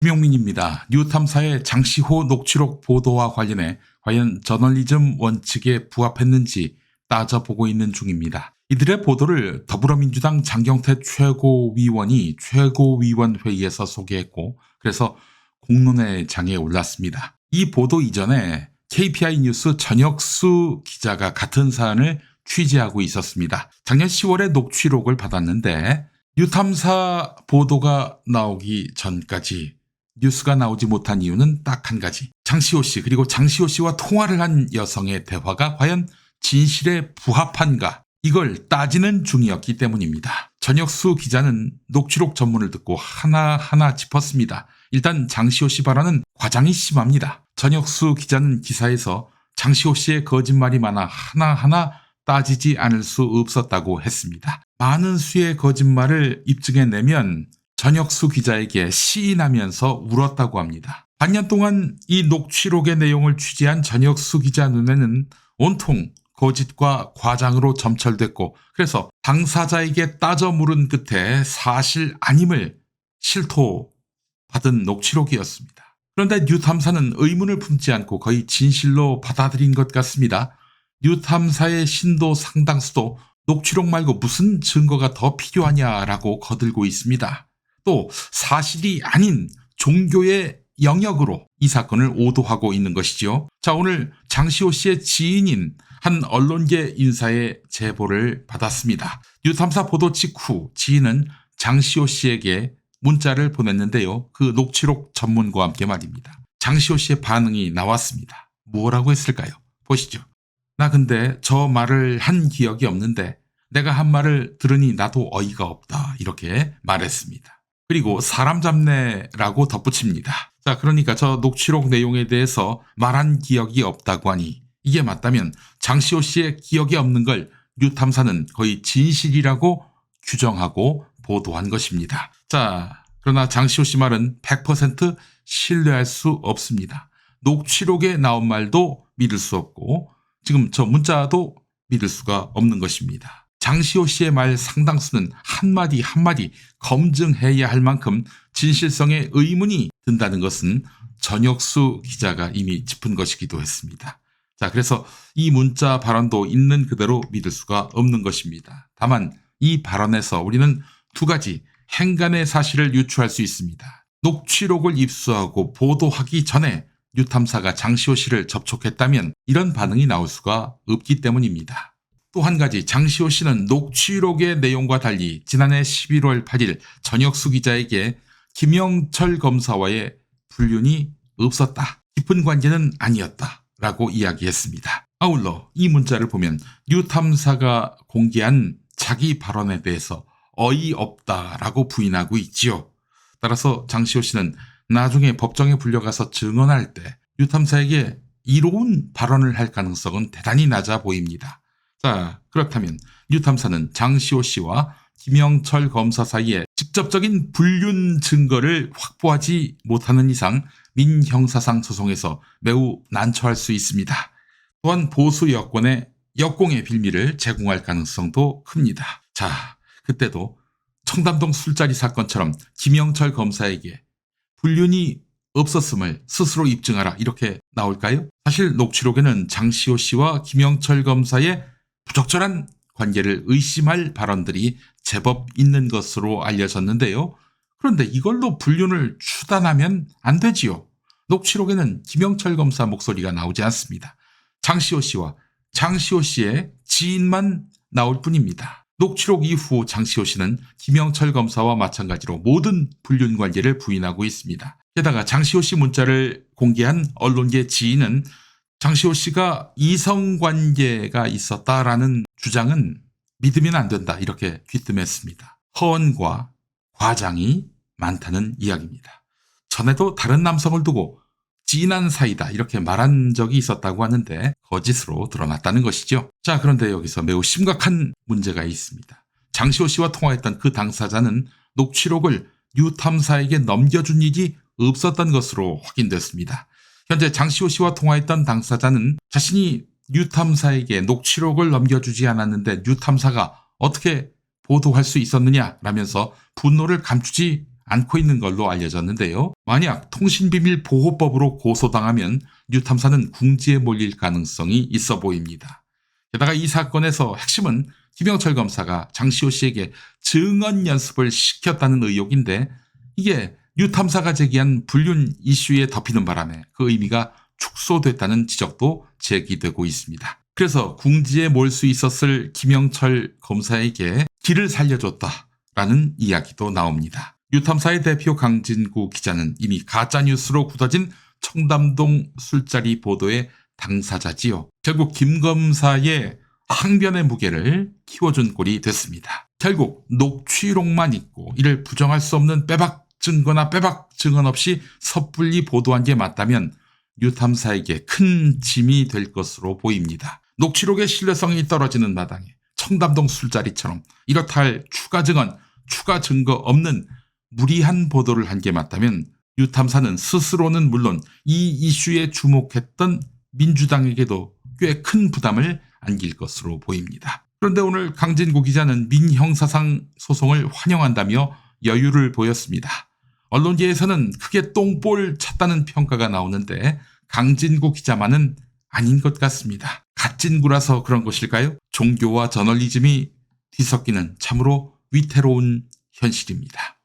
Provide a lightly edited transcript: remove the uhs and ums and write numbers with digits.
김용민입니다. 뉴탐사의 장시호 녹취록 보도와 관련해 과연 저널리즘 원칙에 부합했는지 따져보고 있는 중입니다. 이들의 보도를 더불어민주당 장경태 최고위원이 최고위원 회의에서 소개했고, 그래서 공론의 장에 올랐습니다. 이 보도 이전에 KPI 뉴스 전혁수 기자가 같은 사안을 취재하고 있었습니다. 작년 10월에 녹취록을 받았는데 뉴탐사 보도가 나오기 전까지 뉴스가 나오지 못한 이유는 딱 한 가지. 장시호 씨 그리고 장시호 씨와 통화를 한 여성의 대화가 과연 진실에 부합한가, 이걸 따지는 중이었기 때문입니다. 전혁수 기자는 녹취록 전문을 듣고 하나하나 짚었습니다. 일단 장시호 씨 발언은 과장이 심합니다. 전혁수 기자는 기사에서 장시호 씨의 거짓말이 많아 하나하나 따지지 않을 수 없었다고 했습니다. 많은 수의 거짓말을 입증해내면 전혁수 기자에게 시인하면서 울었다고 합니다. 반년 동안 이 녹취록의 내용을 취재한 전혁수 기자 눈에는 온통 거짓과 과장으로 점철됐고, 그래서 당사자에게 따져 물은 끝에 사실 아님을 실토받은 녹취록이었습니다. 그런데 뉴탐사는 의문을 품지 않고 거의 진실로 받아들인 것 같습니다. 뉴탐사의 신도 상당수도 녹취록 말고 무슨 증거가 더 필요하냐라고 거들고 있습니다. 또 사실이 아닌 종교의 영역으로 이 사건을 오도하고 있는 것이죠. 자, 오늘 장시호 씨의 지인인 한 언론계 인사의 제보를 받았습니다. 뉴탐사 보도 직후 지인은 장시호 씨에게 문자를 보냈는데요. 그 녹취록 전문과 함께 말입니다. 장시호 씨의 반응이 나왔습니다. 뭐라고 했을까요? 보시죠. 나 근데 저 말을 한 기억이 없는데 내가 한 말을 들으니 나도 어이가 없다, 이렇게 말했습니다. 그리고 사람 잡네라고 덧붙입니다. 자, 그러니까 저 녹취록 내용에 대해서 말한 기억이 없다고 하니 이게 맞다면 장시호 씨의 기억이 없는 걸 뉴탐사는 거의 진실이라고 규정하고 보도한 것입니다. 자, 그러나 장시호 씨 말은 100% 신뢰할 수 없습니다. 녹취록에 나온 말도 믿을 수 없고 지금 저 문자도 믿을 수가 없는 것입니다. 장시호 씨의 말 상당수는 한마디 한마디 검증해야 할 만큼 진실성에 의문이 든다는 것은 전혁수 기자가 이미 짚은 것이기도 했습니다. 자, 그래서 이 문자 발언도 있는 그대로 믿을 수가 없는 것입니다. 다만 이 발언에서 우리는 두 가지 행간의 사실을 유추할 수 있습니다. 녹취록을 입수하고 보도하기 전에 뉴탐사가 장시호 씨를 접촉했다면 이런 반응이 나올 수가 없기 때문입니다. 또 한 가지, 장시호 씨는 녹취록의 내용과 달리 지난해 11월 8일 전혁수 기자에게 김영철 검사와의 불륜이 없었다, 깊은 관계는 아니었다 라고 이야기했습니다. 아울러 이 문자를 보면 뉴탐사가 공개한 자기 발언에 대해서 어이없다라고 부인하고 있지요. 따라서 장시호 씨는 나중에 법정에 불려가서 증언할 때 뉴탐사에게 이로운 발언을 할 가능성은 대단히 낮아 보입니다. 자, 그렇다면 뉴탐사는 장시호 씨와 김영철 검사 사이에 직접적인 불륜 증거를 확보하지 못하는 이상 민형사상 소송에서 매우 난처할 수 있습니다. 또한 보수 여권의 역공의 빌미를 제공할 가능성도 큽니다. 자, 그때도 청담동 술자리 사건처럼 김영철 검사에게 불륜이 없었음을 스스로 입증하라, 이렇게 나올까요? 사실 녹취록에는 장시호 씨와 김영철 검사의 부적절한 관계를 의심할 발언들이 제법 있는 것으로 알려졌는데요. 그런데 이걸로 불륜을 추단하면 안 되지요. 녹취록에는 김영철 검사 목소리가 나오지 않습니다. 장시호 씨와 장시호 씨의 지인만 나올 뿐입니다. 녹취록 이후 장시호 씨는 김영철 검사와 마찬가지로 모든 불륜 관계를 부인하고 있습니다. 게다가 장시호 씨 문자를 공개한 언론계 지인은 장시호 씨가 이성관계가 있었다라는 주장은 믿으면 안 된다, 이렇게 귀뜸했습니다. 허언과 과장이 많다는 이야기입니다. 전에도 다른 남성을 두고 진한 사이다, 이렇게 말한 적이 있었다고 하는데 거짓으로 드러났다는 것이죠. 자, 그런데 여기서 매우 심각한 문제가 있습니다. 장시호 씨와 통화했던 그 당사자는 녹취록을 뉴탐사에게 넘겨준 일이 없었던 것으로 확인됐습니다. 현재 장시호 씨와 통화했던 당사자는 자신이 뉴탐사에게 녹취록을 넘겨주지 않았는데 뉴탐사가 어떻게 보도할 수 있었느냐라면서 분노를 감추지 않고 있는 걸로 알려졌는데요. 만약 통신비밀보호법으로 고소당하면 뉴탐사는 궁지에 몰릴 가능성이 있어 보입니다. 게다가 이 사건에서 핵심은 김영철 검사가 장시호 씨에게 증언 연습을 시켰다는 의혹인데 이게 뉴탐사가 제기한 불륜 이슈에 덮이는 바람에 그 의미가 축소됐다는 지적도 제기되고 있습니다. 그래서 궁지에 몰 수 있었을 김영철 검사에게 길을 살려줬다라는 이야기도 나옵니다. 뉴탐사의 대표 강진구 기자는 이미 가짜뉴스로 굳어진 청담동 술자리 보도의 당사자지요. 결국 김 검사의 항변의 무게를 키워준 꼴이 됐습니다. 결국 녹취록만 있고 이를 부정할 수 없는 빼박 증거나 빼박 증언 없이 섣불리 보도한 게 맞다면 뉴탐사에게 큰 짐이 될 것으로 보입니다. 녹취록의 신뢰성이 떨어지는 마당에 청담동 술자리처럼 이렇다 할 추가 증언, 추가 증거 없는 무리한 보도를 한 게 맞다면 뉴탐사는 스스로는 물론 이 이슈에 주목했던 민주당에게도 꽤 큰 부담을 안길 것으로 보입니다. 그런데 오늘 강진구 기자는 민형사상 소송을 환영한다며 여유를 보였습니다. 언론계에서는 크게 똥볼 찼다는 평가가 나오는데 강진구 기자만은 아닌 것 같습니다. 갓진구라서 그런 것일까요? 종교와 저널리즘이 뒤섞이는 참으로 위태로운 현실입니다.